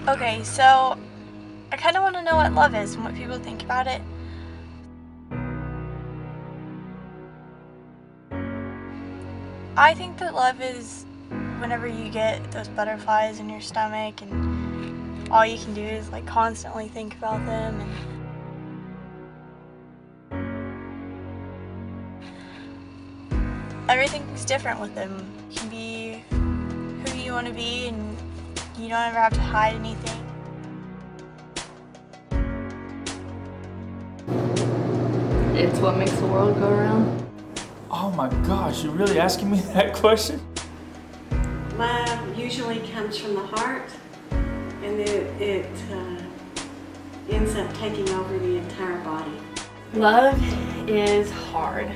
Okay, so I kind of want to know what love is and what people think about it. I think that love is whenever you get those butterflies in your stomach and all you can do is like constantly think about them, and everything's different with them. You can be who you want to be and you don't ever have to hide anything. It's what makes the world go around. Oh my gosh, you're really asking me that question? Love usually comes from the heart, and it ends up taking over the entire body. Love is hard.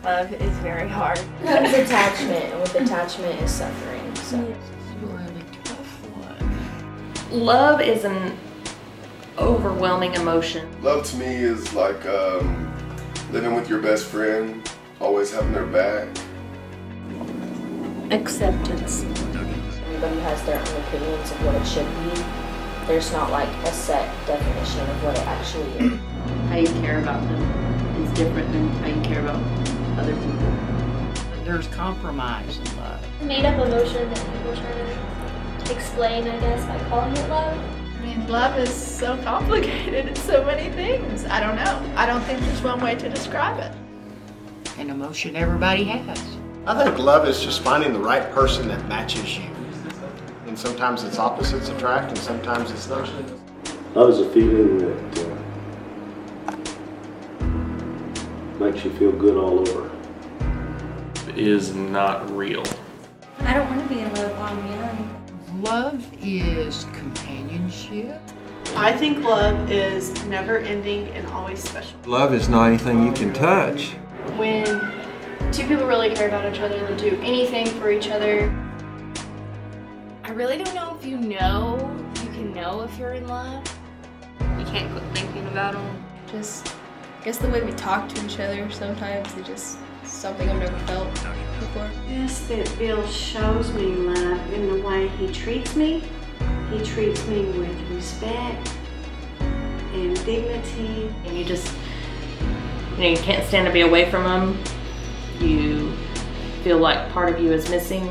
Love is very hard. Comes attachment, and with attachment is suffering. So. It's a really tough one. Love is an overwhelming emotion. Love to me is like living with your best friend, always having their back. Acceptance. Everybody has their own opinions of what it should be. There's not like a set definition of what it actually is. How you care about them is different than how you care about other people. There's compromise in love. Made up emotion that people try to explain, I guess, by calling it love. I mean, love is so complicated. It's so many things. I don't know. I don't think there's one way to describe it. An emotion everybody has. I think love is just finding the right person that matches you. And sometimes it's opposites attract and sometimes it's not. Love is a feeling that makes you feel good all over. It is not real. I don't want to be in love while I'm young. Love is companionship. I think love is never ending and always special. Love is not anything you can touch. When two people really care about each other, they'll do anything for each other. I really don't know if you can know if you're in love. You can't quit thinking about them. Just, I guess the way we talk to each other sometimes, it's just something I've never felt before. Yes, that Bill shows me love in the way he treats me. He treats me with respect and dignity. And you just, you can't stand to be away from them. You feel like part of you is missing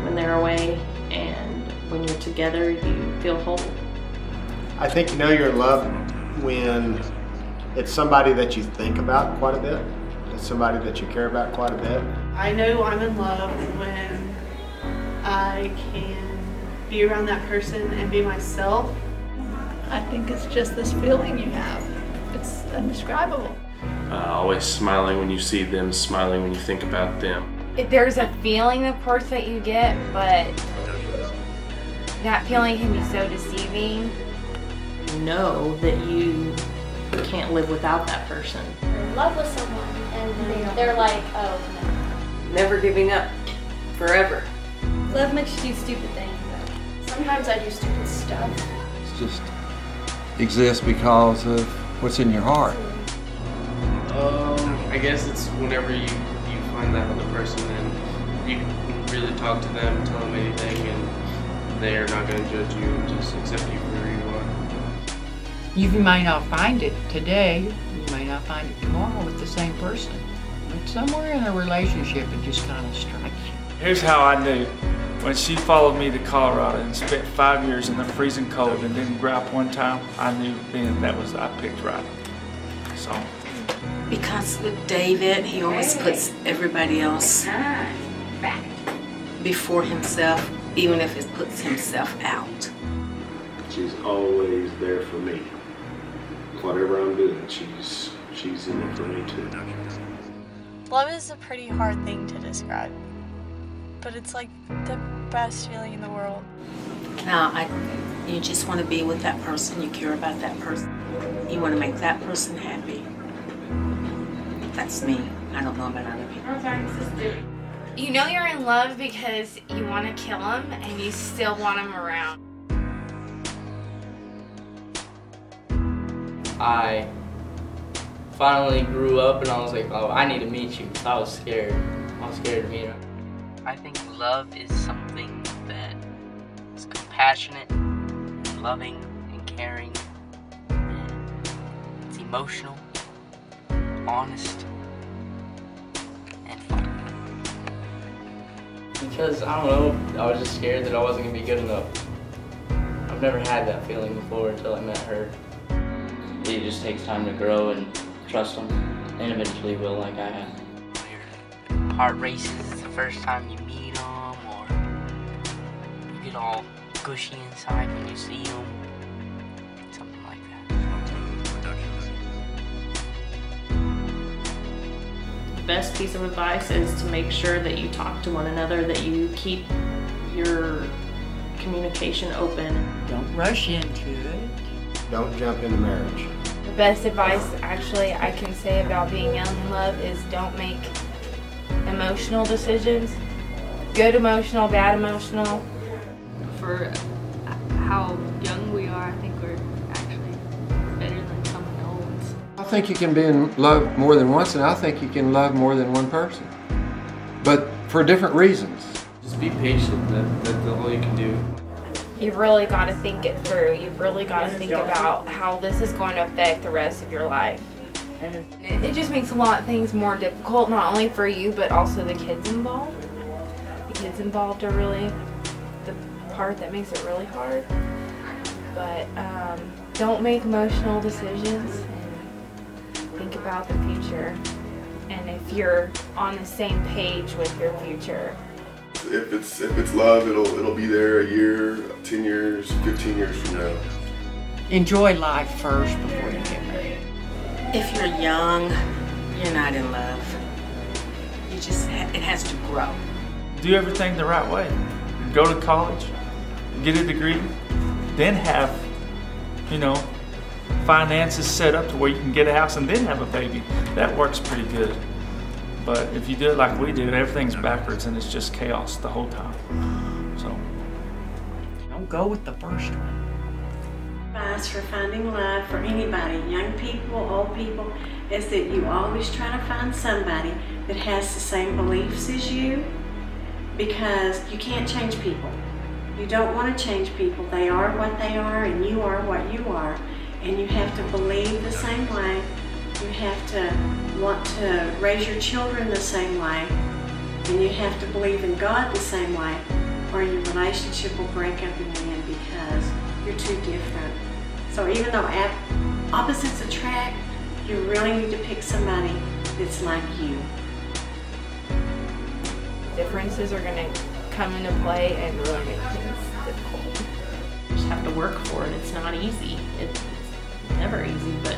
when they're away, and when you're together, you feel whole. I think you know you're in love when it's somebody that you think about quite a bit. It's somebody that you care about quite a bit. I know I'm in love when I can be around that person and be myself. I think it's just this feeling you have. It's indescribable. Always smiling when you see them, smiling when you think about them. There's a feeling, of course, that you get, but that feeling can be so deceiving. You know that you can't live without that person. You're in love with someone, and they're like, oh, no. Never giving up, forever. Love makes you do stupid things. Sometimes I do stupid stuff. It just exists because of what's in your heart. I guess it's whenever you find that other person and you can really talk to them, tell them anything, and they are not going to judge you and just accept you for who you are. You may not find it today, you may not find it tomorrow with the same person, but somewhere in a relationship it just kind of strikes you. Here's how I knew. When she followed me to Colorado and spent 5 years in the freezing cold and didn't grout one time, I knew then that was, I picked right. So. Because with David, he always puts everybody else before himself, even if it puts himself out. She's always there for me. Whatever I'm doing, she's in it for me too. Love is a pretty hard thing to describe, but it's like the best feeling in the world. Now, you just want to be with that person, you care about that person. You want to make that person happy. That's me. I don't know about other people. You know you're in love because you want to kill him and you still want him around. I finally grew up and I was like, oh, I need to meet you. I was scared. I was scared to meet him. I think love is something that is compassionate, loving and caring, and it's emotional, honest, and fun. Because, I don't know, I was just scared that I wasn't going to be good enough. I've never had that feeling before until I met her. It just takes time to grow and trust them, and eventually you will, like I have. Your heart races the first time you meet them, or you get all gushy inside when you see them, something like that. The best piece of advice is to make sure that you talk to one another, that you keep your communication open. Don't rush into it. Don't jump into marriage. The best advice actually I can say about being young in love is don't make emotional decisions. Good emotional, bad emotional. For how young we are, I think we're actually better than some adults. I think you can be in love more than once, and I think you can love more than one person. But for different reasons. Just be patient, that's all you can do. You've really got to think it through. You've really got to think about how this is going to affect the rest of your life. And it just makes a lot of things more difficult, not only for you, but also the kids involved. The kids involved are really the part that makes it really hard. But don't make emotional decisions, and think about the future. And if you're on the same page with your future. If it's love, it'll be there a year, 10 years, 15 years from now. Enjoy life first before you get married. If you're young, you're not in love. You just, it has to grow. Do everything the right way. Go to college, get a degree, then have, finances set up to where you can get a house and then have a baby. That works pretty good. But if you do it like we did, everything's backwards and it's just chaos the whole time. So. Don't go with the first one. Advice for finding love for anybody, young people, old people, is that you always try to find somebody that has the same beliefs as you, because you can't change people. You don't want to change people. They are what they are and you are what you are. And you have to believe the same way. You have to want to raise your children the same way, and you have to believe in God the same way, or your relationship will break up in the end because you're too different. So even though opposites attract, you really need to pick somebody that's like you. Differences are going to come into play and really make things difficult. You just have to work for it. It's not easy. It's never easy, but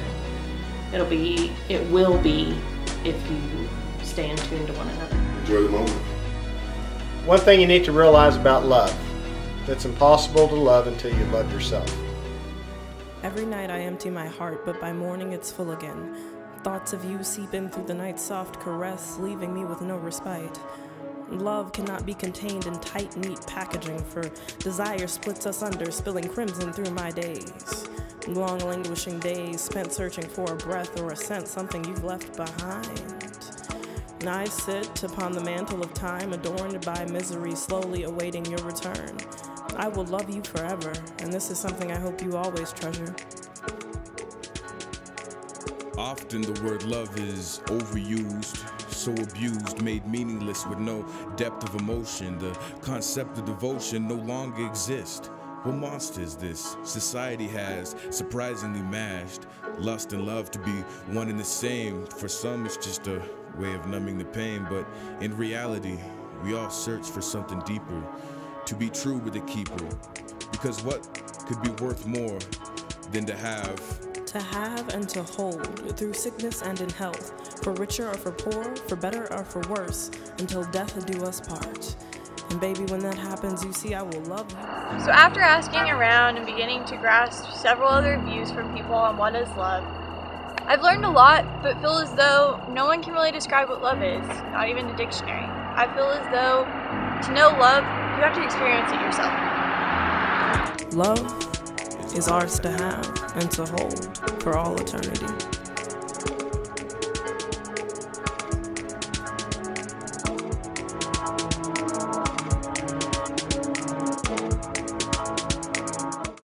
it will be if you stay in tune to one another. Enjoy the moment. One thing you need to realize about love, it's impossible to love until you love yourself. Every night I empty my heart, but by morning it's full again. Thoughts of you seep in through the night's soft caress, leaving me with no respite. Love cannot be contained in tight, neat packaging, for desire splits us under, spilling crimson through my days. Long languishing days spent searching for a breath or a scent, something you've left behind. And I sit upon the mantle of time, adorned by misery, slowly awaiting your return. I will love you forever, and this is something I hope you always treasure. Often the word love is overused, so abused, made meaningless with no depth of emotion. The concept of devotion no longer exists. What monster is this? Society has surprisingly mashed lust and love to be one and the same. For some, it's just a way of numbing the pain, but in reality, we all search for something deeper, to be true with the keeper. Because what could be worth more than to have? To have and to hold, through sickness and in health, for richer or for poor, for better or for worse, until death do us part. And baby, when that happens, you see I will love you. So after asking around and beginning to grasp several other views from people on what is love, I've learned a lot, but feel as though no one can really describe what love is, not even the dictionary. I feel as though to know love, you have to experience it yourself. Love is ours to have and to hold for all eternity.